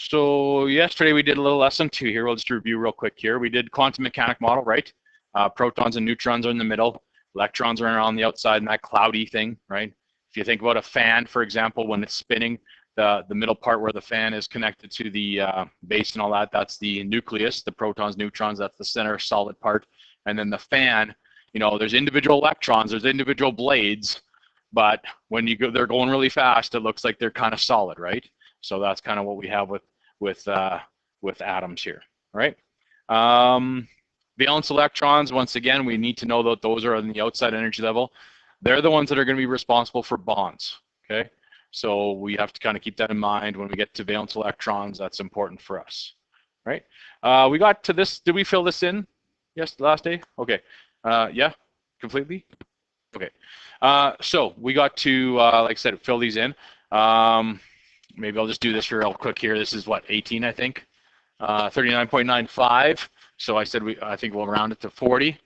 So yesterday we did a little lesson 2 here. We'll just review real quick here. We did quantum mechanic model, right? Protons and neutrons are in the middle. Electrons are on the outside in that cloudy thing, right? If you think about a fan, for example, when it's spinning, the middle part where the fan is connected to the base and all that, that's the nucleus, the protons, neutrons, that's the center solid part. And then the fan, you know, there's individual electrons, there's individual blades, but when you go, they're going really fast, it looks like they're kind of solid, right? So that's kind of what we have with atoms here, right? Valence electrons, once again, we need to know that those are on the outside energy level. They're the ones that are going to be responsible for bonds, okay? So we have to kind of keep that in mind when we get to valence electrons. That's important for us, right? We got to this. Did we fill this in? Yes, last day? Okay. Yeah, completely? Okay. So we got to, like I said, fill these in. Maybe I'll just do this real quick here. This is what, 18, I think? 39.95. So I said I think we'll round it to 40,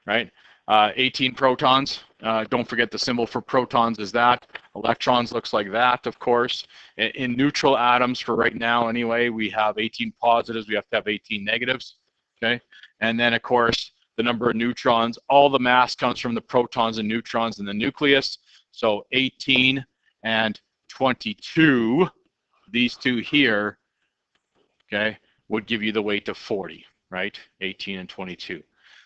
right? 18 protons. Don't forget the symbol for protons is that. Electrons looks like that, of course. In neutral atoms for right now anyway, we have 18 positives. We have to have 18 negatives, okay? And then, of course, the number of neutrons. All the mass comes from the protons and neutrons in the nucleus. So 18 and 22, these two here, okay, would give you the weight of 40, right? 18 and 22.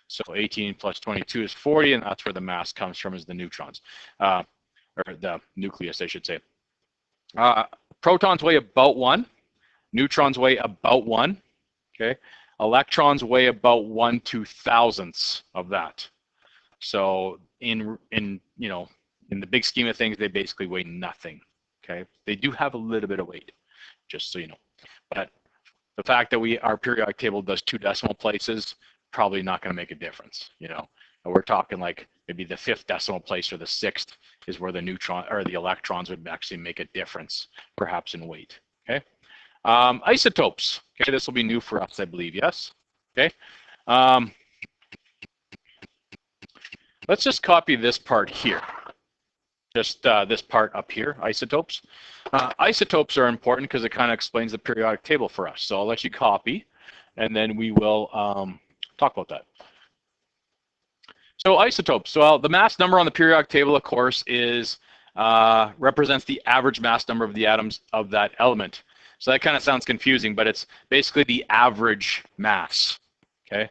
So 18 plus 22 is 40, and that's where the mass comes from, is the neutrons, or the nucleus, I should say. Protons weigh about 1. Neutrons weigh about 1, okay? Electrons weigh about 1/2000th of that. So in the big scheme of things, they basically weigh nothing, okay? They do have a little bit of weight, just so you know. But the fact that our periodic table does 2 decimal places, probably not going to make a difference, you know. And we're talking like maybe the 5th decimal place or the 6th is where the neutron or the electrons would actually make a difference, perhaps in weight, okay? Isotopes, okay, this will be new for us, I believe, yes? Okay. Let's just copy this part here. Just this part up here, isotopes. Isotopes are important because it kind of explains the periodic table for us. So I'll let you copy, and then we will talk about that. So isotopes. So the mass number on the periodic table, of course, is represents the average mass number of the atoms of that element. So that kind of sounds confusing, but it's basically the average mass, okay?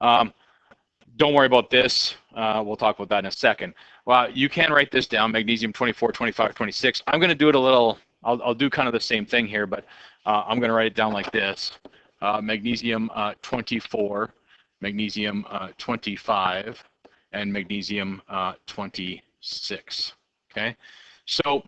Don't worry about this. We'll talk about that in a second. Well, you can write this down, magnesium 24, 25, 26. I'm going to do it a little, I'll do kind of the same thing here, but I'm going to write it down like this. Magnesium 24, magnesium 25, and magnesium 26, okay? So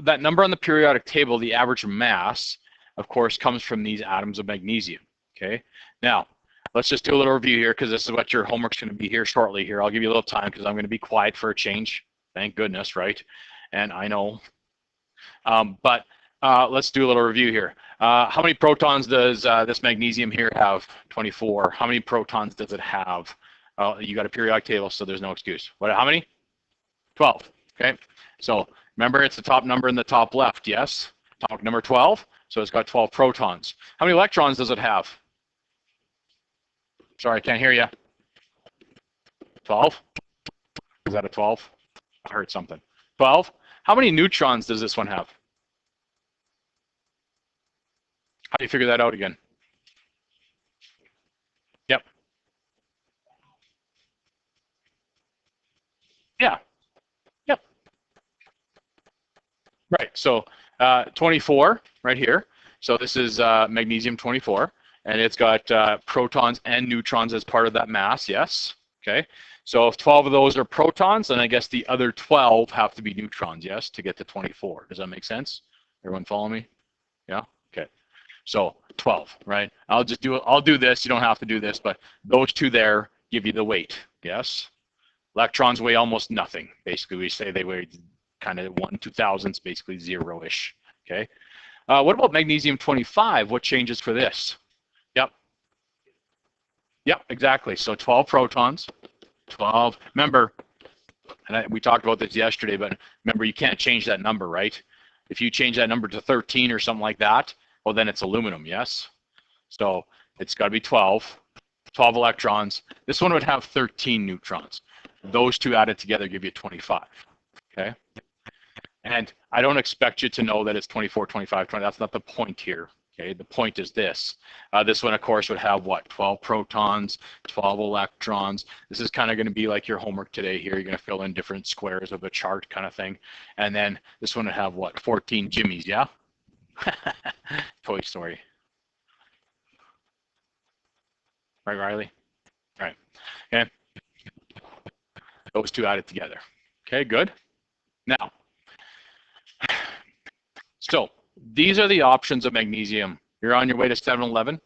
that number on the periodic table, the average mass, of course, comes from these atoms of magnesium, okay? Now, let's just do a little review here because this is what your homework's going to be here shortly here. I'll give you a little time because I'm going to be quiet for a change. Thank goodness, right? And I know. But let's do a little review here. How many protons does this magnesium here have? 24. How many protons does it have? You got a periodic table, so there's no excuse. How many? 12, okay? So remember, it's the top number in the top left, yes? Atomic number 12, so it's got 12 protons. How many electrons does it have? Sorry, I can't hear you. 12? Is that a 12? I heard something. 12? How many neutrons does this one have? How do you figure that out again? Yep. Yeah. Yep. Right, so 24 right here. So this is magnesium 24, and it's got protons and neutrons as part of that mass, yes? Okay, so if 12 of those are protons, then I guess the other 12 have to be neutrons, yes, to get to 24. Does that make sense? Everyone follow me? Yeah? Okay. So 12, right? I'll do this, you don't have to do this, but those two there give you the weight, yes? Electrons weigh almost nothing. Basically, we say they weigh kind of 1/2000th, basically zero-ish, okay? What about magnesium 25? What changes for this? Yep. Yep, exactly. So 12 protons, 12. Remember, and we talked about this yesterday, but remember, you can't change that number, right? If you change that number to 13 or something like that, well, then it's aluminum, yes? So it's got to be 12 electrons. This one would have 13 neutrons. Those two added together give you 25, okay? And I don't expect you to know that it's 24, 25, 20. That's not the point here, okay? The point is this. This one, of course, would have what? 12 protons, 12 electrons. This is kind of going to be like your homework today here. You're going to fill in different squares of a chart kind of thing. And then this one would have what? 14 jimmies, yeah? Toy Story. Right, Riley? All right, okay. Those two added together. Okay, good. Now, so these are the options of magnesium. You're on your way to 7-Eleven,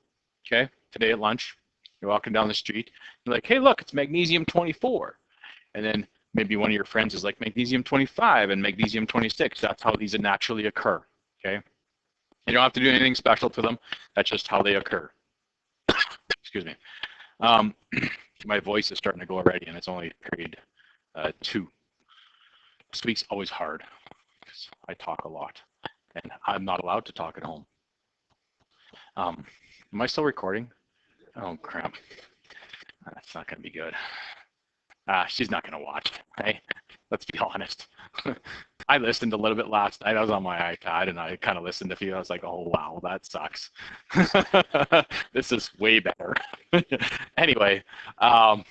okay, today at lunch. You're walking down the street. You're like, hey, look, it's magnesium 24. And then maybe one of your friends is like magnesium 25 and magnesium 26. That's how these naturally occur, okay? You don't have to do anything special to them. That's just how they occur. Excuse me. My voice is starting to go already, and it's only period 2. This week's always hard because I talk a lot, and I'm not allowed to talk at home. Am I still recording? Oh, crap. That's not going to be good. She's not going to watch, hey? Let's be honest. I listened a little bit last night. I was on my iPad, and I kind of listened to a few. I was like, oh, wow, that sucks. This is way better. Anyway, I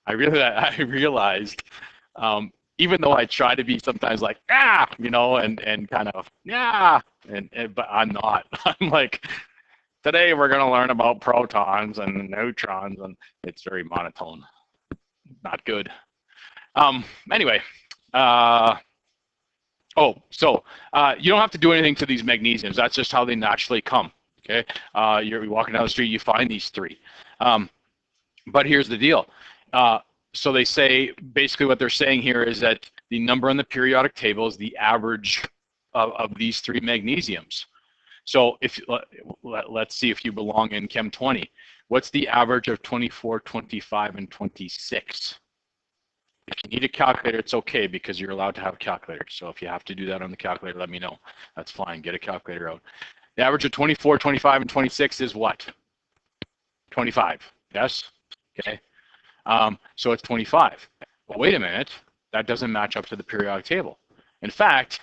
realized, even though I try to be sometimes like, you know, and kind of, but I'm not. I'm like, today we're going to learn about protons and neutrons, and it's very monotone. Not good. Anyway, you don't have to do anything to these magnesiums. That's just how they naturally come, okay? You're walking down the street, you find these 3. But here's the deal. So they say, basically what they're saying here is that the number on the periodic table is the average of these 3 magnesiums. So if let's see if you belong in Chem 20. What's the average of 24, 25, and 26? If you need a calculator, it's okay because you're allowed to have a calculator. So if you have to do that on the calculator, let me know. That's fine. Get a calculator out. The average of 24, 25, and 26 is what? 25. Yes? Okay. So it's 25. Well, wait a minute. That doesn't match up to the periodic table. In fact,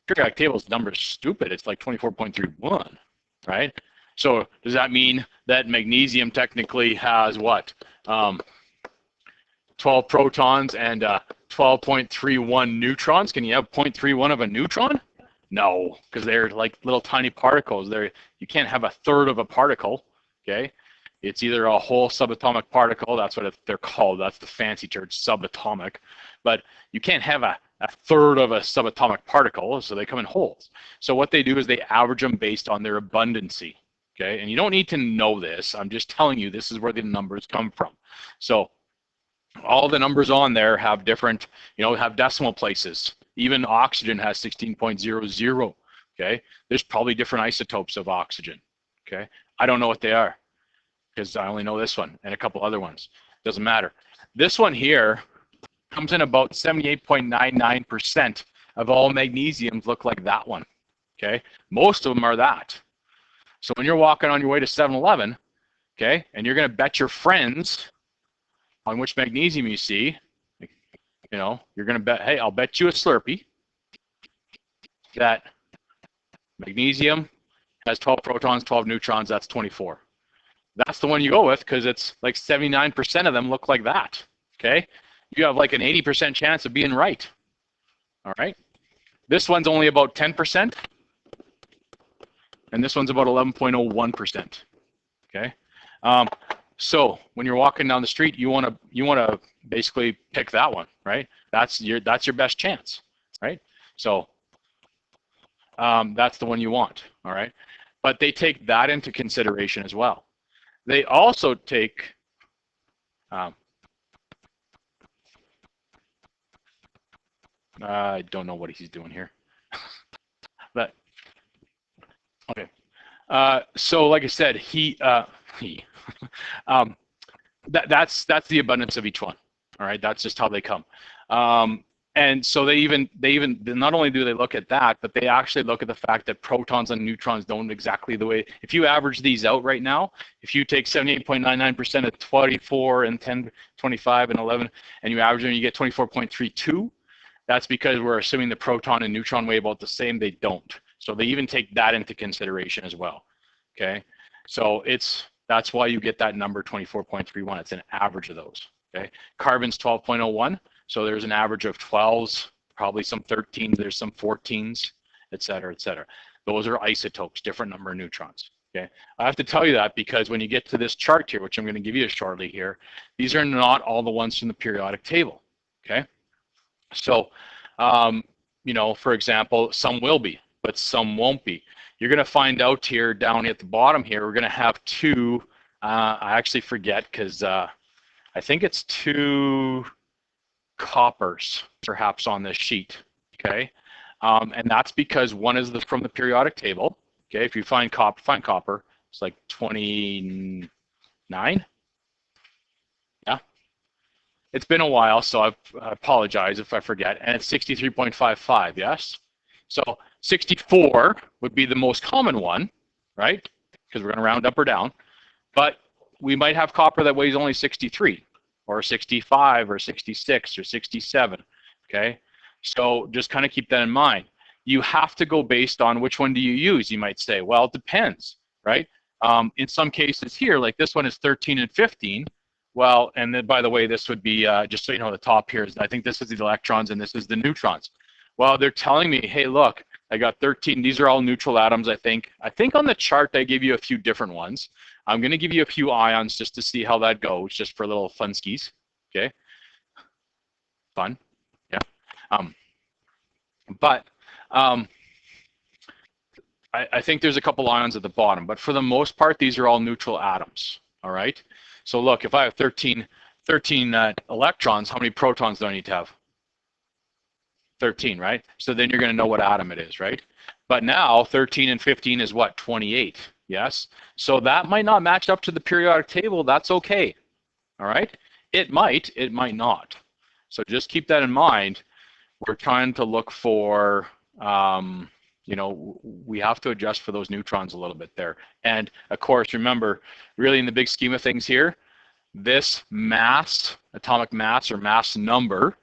periodic table's number is stupid. It's like 24.31, right? So does that mean that magnesium technically has what? 12 protons and 12.31 neutrons. Can you have 0.31 of a neutron? No, because they're like little tiny particles. You can't have a third of a particle, okay? It's either a whole subatomic particle, that's what they're called, that's the fancy term, subatomic, but you can't have a third of a subatomic particle, so they come in wholes. So what they do is they average them based on their abundancy, okay? And you don't need to know this, I'm just telling you this is where the numbers come from. So all the numbers on there have different, have decimal places. Even oxygen has 16.00, okay? There's probably different isotopes of oxygen, okay? I don't know what they are because I only know this one and a couple other ones. Doesn't matter. This one here comes in about 78.99% of all magnesiums look like that one, okay? Most of them are that. So when you're walking on your way to 7-Eleven, okay, and you're going to bet your friends on which magnesium you see, you're going to bet, hey, I'll bet you a Slurpee that magnesium has 12 protons, 12 neutrons, that's 24. That's the one you go with because it's like 79% of them look like that, okay? You have like an 80% chance of being right, all right? This one's only about 10%, and this one's about 11.01%, okay? So when you're walking down the street, you want to basically pick that one, right? That's your best chance, right? So that's the one you want, all right? But they take that into consideration as well. They also take I don't know what he's doing here, but okay. So like I said, that's the abundance of each one. All right, that's just how they come. And so they even not only do they look at that, but they actually look at the fact that protons and neutrons don't exactly the way. If you average these out right now, if you take 78.99% of 24 and 10, 25 and 11, and you average them, you get 24.32. That's because we're assuming the proton and neutron weigh about the same. They don't. So they even take that into consideration as well. Okay, so that's why you get that number 24.31. It's an average of those. Okay, carbon's 12.01. So there's an average of 12s, probably some 13s, there's some 14s, et cetera, et cetera. Those are isotopes, different number of neutrons. Okay, I have to tell you that because when you get to this chart here, which I'm going to give you shortly here, these are not all the ones from the periodic table. Okay, so you know, for example, some will be, but some won't be. You're going to find out here down at the bottom here, we're going to have two. I actually forget because I think it's two coppers perhaps on this sheet, okay? And that's because one is from the periodic table, okay? If you find copper, it's like 29, yeah? It's been a while, so I apologize if I forget, and it's 63.55, yes? So 64 would be the most common one, right? Because we're gonna round up or down, but we might have copper that weighs only 63, or 65 or 66 or 67, okay? So just kind of keep that in mind. You have to go based on which one do you use, you might say. Well, it depends, right? In some cases here, like this one is 13 and 15. Well, and then by the way, this would be, just so you know, the top here is, I think this is the electrons and this is the neutrons. Well, they're telling me, hey, look, I got 13, these are all neutral atoms, I think. I think on the chart, I gave you a few different ones. I'm going to give you a few ions just to see how that goes, just for little fun skis. Okay, fun, yeah. I think there's a couple ions at the bottom, but for the most part, these are all neutral atoms. All right. So look, if I have 13 electrons, how many protons do I need to have? 13, right? So then you're going to know what atom it is, right? But now 13 and 15 is what? 28. Yes. So that might not match up to the periodic table. That's okay. All right. It might not. So just keep that in mind. We're trying to look for, you know, we have to adjust for those neutrons a little bit there. And of course, remember, really in the big scheme of things here, this mass, atomic mass or mass number,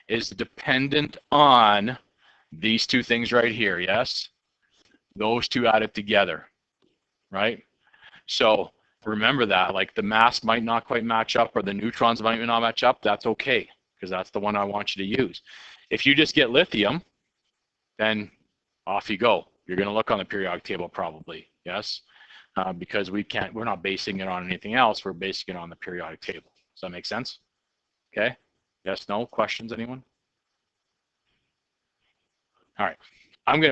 is dependent on these two things right here, yes? Those two added together, right? So remember that, like the mass might not quite match up or the neutrons might not match up, that's okay, because that's the one I want you to use. If you just get lithium, then off you go. You're going to look on the periodic table probably, yes? Because we're not basing it on anything else, we're basing it on the periodic table. Does that make sense? Okay? Yes, no? Questions, anyone? All right.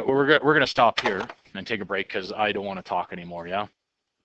We're gonna stop here and take a break because I don't want to talk anymore, yeah?